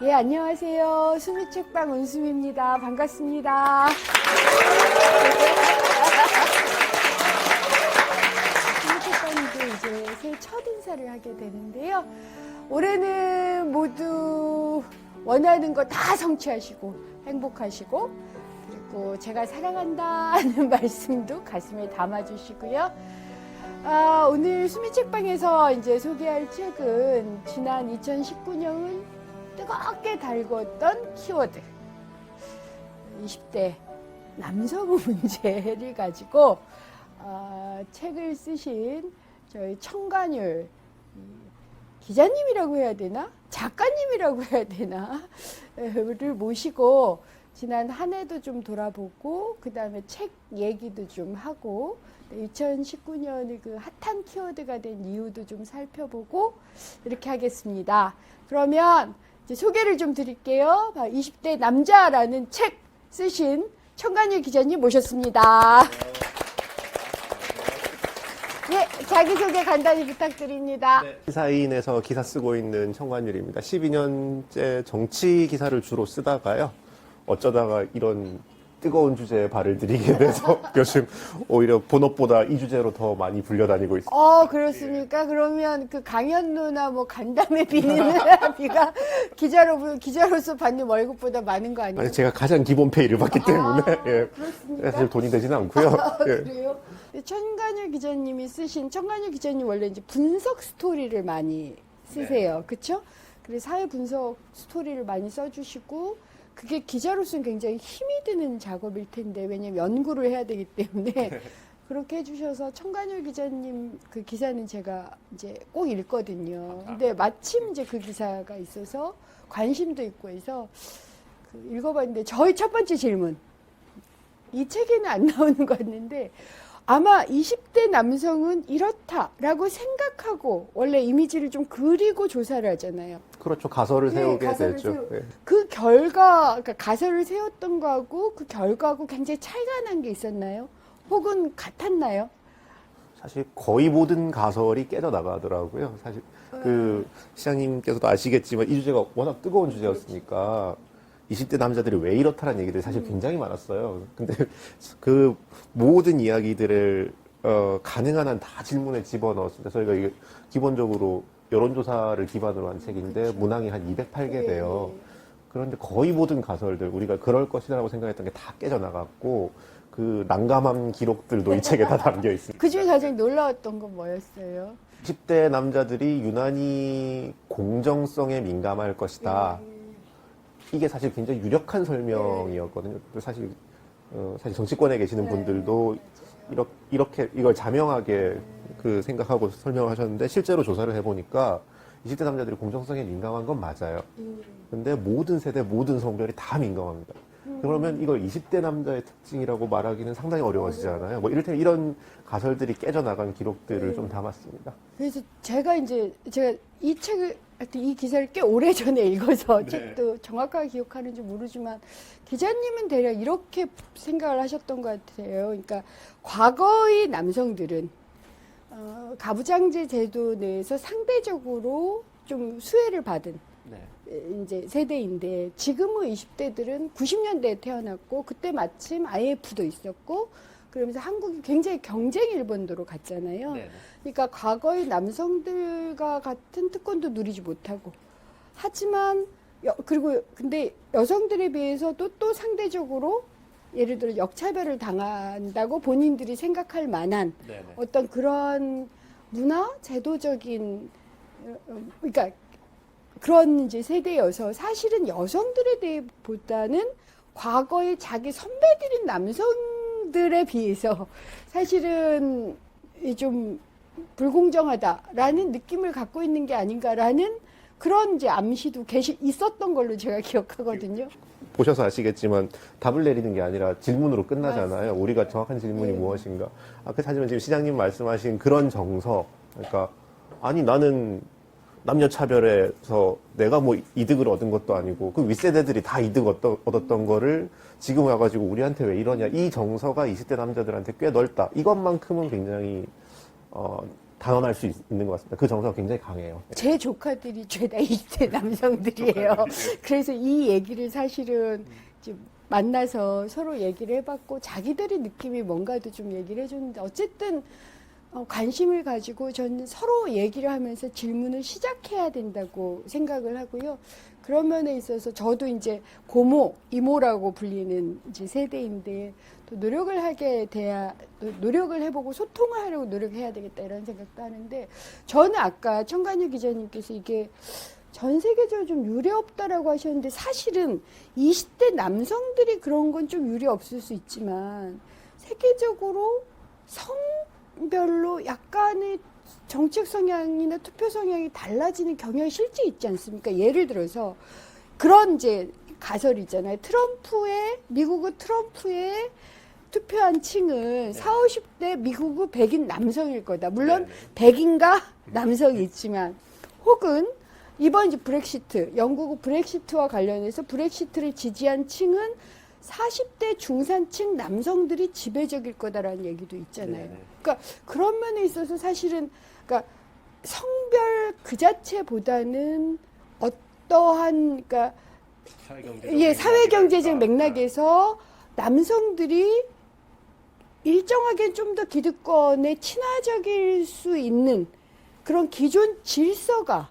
예, 안녕하세요. 수미책방 은수미입니다. 반갑습니다. 수미책방도 이제 새해 첫 인사를 하게 되는데요. 올해는 모두 원하는 거 다 성취하시고 행복하시고 그리고 제가 사랑한다는 말씀도 가슴에 담아주시고요. 오늘 수미책방에서 이제 소개할 책은 지난 2019년은 뜨겁게 달궜던 키워드 20대 남성 문제를 가지고 책을 쓰신 저희 청간율 기자님이라고 해야 되나? 작가님이라고 해야 되나? 를 모시고 지난 한 해도 좀 돌아보고 그 다음에 책 얘기도 좀 하고 2019년의 그 핫한 키워드가 된 이유도 좀 살펴보고 이렇게 하겠습니다. 그러면 이제 소개를 좀 드릴게요. 20대 남자라는 책 쓰신 청간율 기자님 모셨습니다. 예, 자기소개 간단히 부탁드립니다. 네. 시사인에서 기사 쓰고 있는 청관율입니다. 12년째 정치 기사를 주로 쓰다가요. 어쩌다가 이런 뜨거운 주제에 발을 들이게 돼서 요즘 오히려 본업보다 이 주제로 더 많이 불려다니고 있습니다. 그렇습니까? 그러면 그 강연료나 뭐 간담회 비는 비가 기자로서 받는 월급보다 많은 거 아니에요? 아니, 제가 가장 기본 페이를 받기 때문에 예. 그렇습니까? 사실 돈이 되지는 않고요. 예. 그래요? 청간율 기자님이 쓰신 청간율 기자님 원래 이제 분석 스토리를 많이 쓰세요, 그렇죠? 그래서 사회 분석 스토리를 많이 써주시고 그게 기자로서는 굉장히 힘이 드는 작업일 텐데 왜냐면 연구를 해야 되기 때문에 그렇게 해주셔서 청간율 기자님 그 기사는 제가 이제 꼭 읽거든요. 근데 마침 이제 그 기사가 있어서 관심도 있고 해서 읽어봤는데 저희 첫 번째 질문 이 책에는 안 나오는 것 같는데. 아마 20대 남성은 이렇다라고 생각하고 원래 이미지를 좀 그리고 조사를 하잖아요. 그렇죠. 가설을 세우게 가설을 되죠. 예. 그 결과, 그러니까 가설을 세웠던 거하고 그 결과하고 굉장히 차이가 난 게 있었나요? 혹은 같았나요? 사실 거의 모든 가설이 깨져나가더라고요. 사실 그 시장님께서도 아시겠지만 이 주제가 워낙 뜨거운 주제였으니까 20대 남자들이 왜 이렇다라는 얘기들이 사실 굉장히 많았어요. 근데 그 모든 이야기들을 가능한 한 다 질문에 집어넣었습니다. 저희가 이게 기본적으로 여론조사를 기반으로 한 책인데 그렇죠. 문항이 한 208개 돼요. 그런데 거의 모든 가설들 우리가 그럴 것이라고 생각했던 게 다 깨져나갔고 그 난감한 기록들도 이 책에 다 담겨 있습니다. 그 중에 가장 놀라웠던 건 뭐였어요? 20대 남자들이 유난히 공정성에 민감할 것이다. 이게 사실 굉장히 유력한 설명이었거든요. 사실 정치권에 계시는 분들도 이렇게 이걸 자명하게 그 생각하고 설명하셨는데 실제로 조사를 해보니까 20대 남자들이 공정성에 민감한 건 맞아요. 근데 모든 세대, 모든 성별이 다 민감합니다. 그러면 이걸 20대 남자의 특징이라고 말하기는 상당히 어려워지잖아요. 뭐 이를테면 이런 가설들이 깨져나간 기록들을 좀 담았습니다. 그래서 제가 이 책을 하여튼 이 기사를 꽤 오래전에 읽어서 책도 정확하게 기억하는지 모르지만 기자님은 대략 이렇게 생각을 하셨던 것 같아요. 그러니까 과거의 남성들은 가부장제 제도 내에서 상대적으로 좀 수혜를 받은 이제 세대인데 지금의 20대들은 90년대에 태어났고 그때 마침 IMF도 있었고 그러면서 한국이 굉장히 경쟁 일본도로 갔잖아요. 그러니까 과거의 남성들과 같은 특권도 누리지 못하고 하지만 근데 여성들에 비해서도 또 상대적으로 예를 들어 역차별을 당한다고 본인들이 생각할 만한 어떤 그런 문화 제도적인 그러니까 그런 이제 세대여서 사실은 여성들에 대해보다는 과거의 자기 선배들인 남성들에 비해서 사실은 좀 불공정하다라는 느낌을 갖고 있는 게 아닌가라는 그런 이제 암시도 있었던 걸로 제가 기억하거든요. 보셔서 아시겠지만 답을 내리는 게 아니라 질문으로 끝나잖아요. 맞습니다. 우리가 정확한 질문이 무엇인가. 하지만 지금 시장님 말씀하신 그런 정서, 그러니까 아니 나는 남녀 차별에서 내가 뭐 이득을 얻은 것도 아니고 그 윗세대들이 다 이득 얻었던 거를 지금 와가지고 우리한테 왜 이러냐. 이 정서가 20대 남자들한테 꽤 넓다. 이것만큼은 굉장히 단언할 수 있는 것 같습니다. 그 정서가 굉장히 강해요. 제 조카들이 죄다 20대 남성들이에요. 그래서 이 얘기를 사실은 이제 만나서 서로 얘기를 해봤고 자기들의 느낌이 뭔가도 좀 얘기를 해줬는데 어쨌든 관심을 가지고 저는 서로 얘기를 하면서 질문을 시작해야 된다고 생각을 하고요. 그런 면에 있어서 저도 이제 고모, 이모라고 불리는 이제 세대인데 또 노력을 하게 돼야 노력을 해보고 소통을 하려고 노력해야 되겠다 이런 생각도 하는데 저는 아까 청간유 기자님께서 이게 전 세계적으로 좀 유례 없다라고 하셨는데 사실은 20대 남성들이 그런 건 좀 유례 없을 수 있지만 세계적으로 성별로 약간의 정책 성향이나 투표 성향이 달라지는 경향이 실제 있지 않습니까? 예를 들어서 그런 이제 가설이 있잖아요. 미국의 트럼프의 투표한 층은 40, 50대 미국의 백인 남성일 거다. 물론 백인과 남성이 있지만 혹은 이번 이제 브렉시트, 영국의 브렉시트와 관련해서 브렉시트를 지지한 층은 40대 중산층 남성들이 지배적일 거다라는 얘기도 있잖아요. 그러니까 그런 면에 있어서 사실은 그러니까 성별 그 자체보다는 어떠한 그러니까 사회 경제적 맥락에서 남성들이 일정하게 좀 더 기득권에 친화적일 수 있는 그런 기존 질서가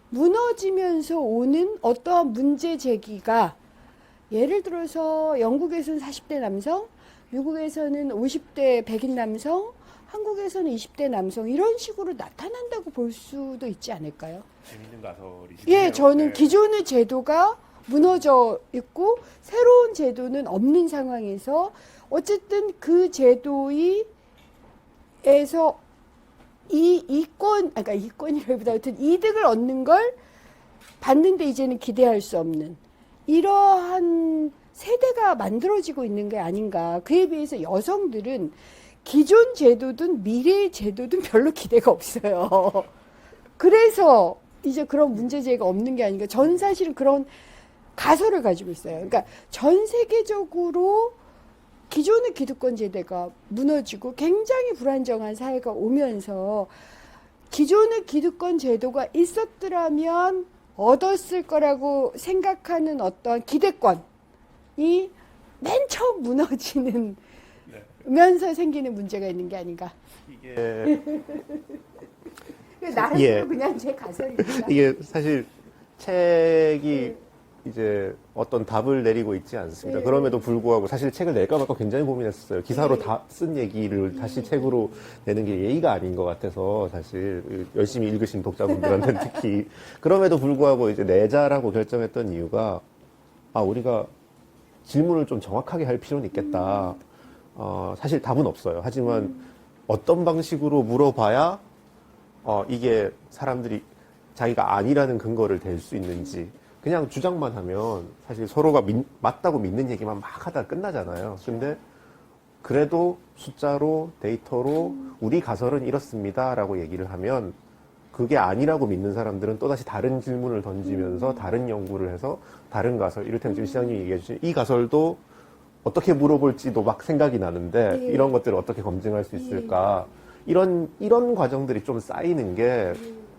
무너지면서 오는 어떠한 문제 제기가 예를 들어서 영국에서는 40대 남성, 미국에서는 50대 백인 남성, 한국에서는 20대 남성 이런 식으로 나타난다고 볼 수도 있지 않을까요? 재밌는 가설이시네요. 예, 저는 기존의 제도가 무너져 있고 새로운 제도는 없는 상황에서 어쨌든 그 제도에서 그러니까 이권이라기보다 하여튼 이득을 얻는 걸 받는데 이제는 기대할 수 없는 이러한 세대가 만들어지고 있는 게 아닌가. 그에 비해서 여성들은 기존 제도든 미래의 제도든 별로 기대가 없어요. 그래서 이제 그런 문제제가 없는 게 아닌가. 저는 사실은 그런 가설을 가지고 있어요. 그러니까 전 세계적으로 기존의 기득권 제도가 무너지고 굉장히 불안정한 사회가 오면서 기존의 기득권 제도가 있었더라면 얻었을 거라고 생각하는 어떠한 기대권이 맨 처음 무너지는 면서 생기는 문제가 있는 게 아닌가. 이게 나름대로 예. 그냥 제 가설입니다. 이게 사실 책이 이제 어떤 답을 내리고 있지 않습니다. 네. 그럼에도 불구하고 사실 책을 낼까 말까 굉장히 고민했었어요. 기사로 네. 다 쓴 얘기를 다시 책으로 내는 게 예의가 아닌 것 같아서 사실 열심히 읽으신 독자분들한테 특히 그럼에도 불구하고 이제 내자라고 결정했던 이유가 우리가 질문을 좀 정확하게 할 필요는 있겠다. 사실 답은 없어요. 하지만 어떤 방식으로 물어봐야 이게 사람들이 자기가 아니라는 근거를 댈 수 있는지 그냥 주장만 하면 사실 서로가 맞다고 믿는 얘기만 막 하다 끝나잖아요. 근데 그래도 숫자로 데이터로 우리 가설은 이렇습니다라고 얘기를 하면 그게 아니라고 믿는 사람들은 또다시 다른 질문을 던지면서 다른 연구를 해서 다른 가설, 이를테면 지금 시장님이 얘기해 주신 이 가설도 어떻게 물어볼지도 막 생각이 나는데 이런 것들을 어떻게 검증할 수 있을까 이런 과정들이 좀 쌓이는 게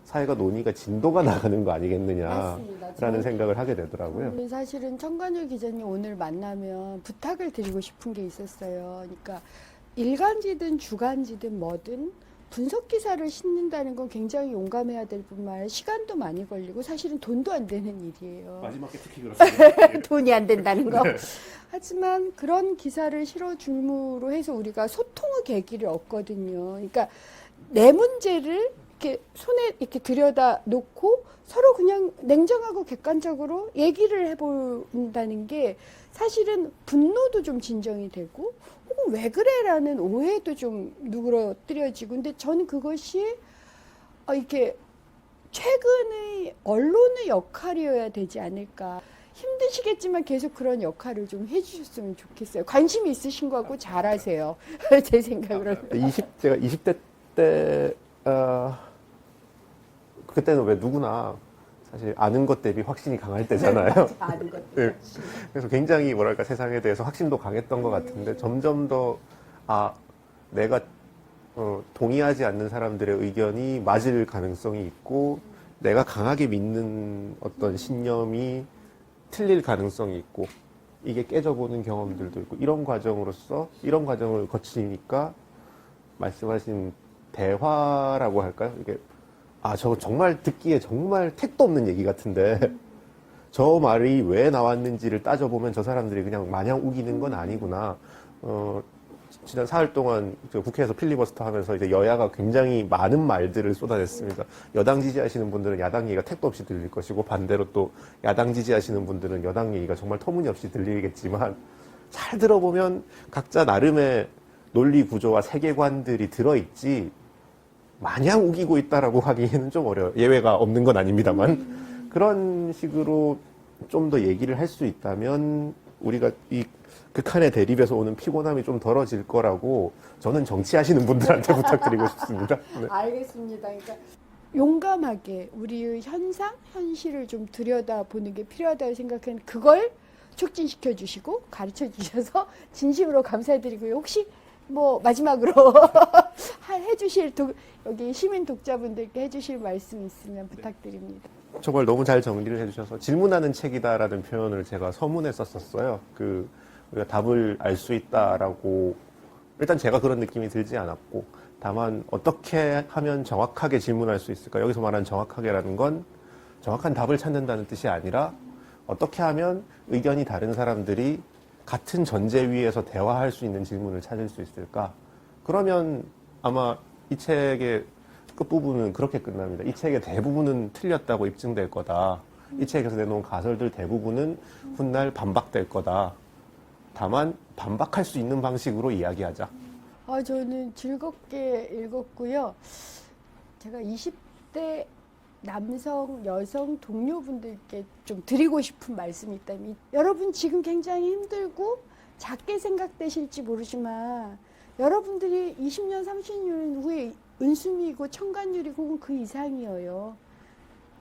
사회가 논의가 진도가 나가는 거 아니겠느냐라는 생각을 하게 되더라고요. 사실은 청간유 기자님 오늘 만나면 부탁을 드리고 싶은 게 있었어요. 그러니까 일간지든 주간지든 뭐든 분석 기사를 싣는다는 건 굉장히 용감해야 될 뿐만 아니라 시간도 많이 걸리고 사실은 돈도 안 되는 일이에요. 마지막에 특히 그렇습니다. 돈이 안 된다는 거. 하지만 그런 기사를 실어줌으로 해서 우리가 소통의 계기를 얻거든요. 그러니까 내 문제를 이렇게 손에 이렇게 들여다 놓고 서로 그냥 냉정하고 객관적으로 얘기를 해본다는 게 사실은 분노도 좀 진정이 되고 혹은 왜 그래라는 오해도 좀 누그러뜨려지고 근데 저는 그것이 이렇게 최근의 언론의 역할이어야 되지 않을까. 힘드시겠지만 계속 그런 역할을 좀 해주셨으면 좋겠어요. 관심이 있으신 거 같고 잘하세요. 제 생각으로는. 제가 20대 때 그때는 왜 누구나 사실 아는 것 대비 확신이 강할 때잖아요. 아는 것 네. 그래서 굉장히 뭐랄까 세상에 대해서 확신도 강했던 것 같은데 점점 더 내가 동의하지 않는 사람들의 의견이 맞을 가능성이 있고 내가 강하게 믿는 어떤 신념이 틀릴 가능성이 있고 이게 깨져보는 경험들도 있고 이런 과정으로서 이런 과정을 거치니까 말씀하신 대화라고 할까요? 이게 저거 정말 듣기에 정말 택도 없는 얘기 같은데 저 말이 왜 나왔는지를 따져보면 저 사람들이 그냥 마냥 우기는 건 아니구나. 지난 사흘 동안 국회에서 필리버스터 하면서 이제 여야가 굉장히 많은 말들을 쏟아냈습니다. 여당 지지하시는 분들은 야당 얘기가 택도 없이 들릴 것이고 반대로 또 야당 지지하시는 분들은 여당 얘기가 정말 터무니없이 들리겠지만 잘 들어보면 각자 나름의 논리 구조와 세계관들이 들어있지 마냥 우기고 있다라고 하기에는 좀 어려워요. 예외가 없는 건 아닙니다만 그런 식으로 좀 더 얘기를 할 수 있다면 우리가 이 극한의 대립에서 오는 피곤함이 좀 덜어질 거라고 저는 정치하시는 분들한테 부탁드리고 싶습니다. 네. 알겠습니다. 그러니까 용감하게 우리의 현상, 현실을 좀 들여다보는 게 필요하다고 생각하는 그걸 촉진시켜 주시고 가르쳐 주셔서 진심으로 감사드리고요. 혹시 뭐 마지막으로 해주실 여기 시민 독자분들께 해주실 말씀 있으면 부탁드립니다. 정말 너무 잘 정리를 해주셔서 질문하는 책이다라는 표현을 제가 서문에 썼었어요. 우리가 답을 알 수 있다라고 일단 제가 그런 느낌이 들지 않았고 다만 어떻게 하면 정확하게 질문할 수 있을까? 여기서 말하는 정확하게라는 건 정확한 답을 찾는다는 뜻이 아니라 어떻게 하면 의견이 다른 사람들이 같은 전제 위에서 대화할 수 있는 질문을 찾을 수 있을까? 그러면 아마 이 책의 끝부분은 그렇게 끝납니다. 이 책의 대부분은 틀렸다고 입증될 거다. 이 책에서 내놓은 가설들 대부분은 훗날 반박될 거다. 다만 반박할 수 있는 방식으로 이야기하자. 저는 즐겁게 읽었고요. 제가 20대 남성, 여성 동료분들께 좀 드리고 싶은 말씀이 있다면 여러분 지금 굉장히 힘들고 작게 생각되실지 모르지만 여러분들이 20년, 30년 후에 은수미이고 청간율이고 혹은 그 이상이에요.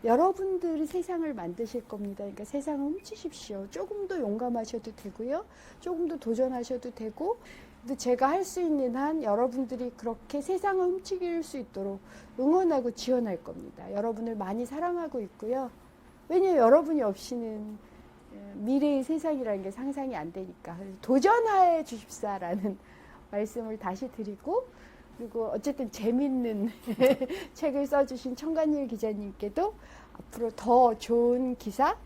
여러분들이 세상을 만드실 겁니다. 그러니까 세상을 훔치십시오. 조금 더 용감하셔도 되고요. 조금 더 도전하셔도 되고 근데 제가 할 수 있는 한 여러분들이 그렇게 세상을 훔치길 수 있도록 응원하고 지원할 겁니다. 여러분을 많이 사랑하고 있고요. 왜냐하면 여러분이 없이는 미래의 세상이라는 게 상상이 안 되니까 도전해 주십사라는 말씀을 다시 드리고 그리고 어쨌든 재밌는 책을 써주신 청간일 기자님께도 앞으로 더 좋은 기사,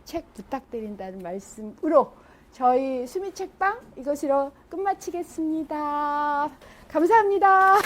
책 부탁드린다는 말씀으로 저희 수미책방 이것으로 끝마치겠습니다. 감사합니다.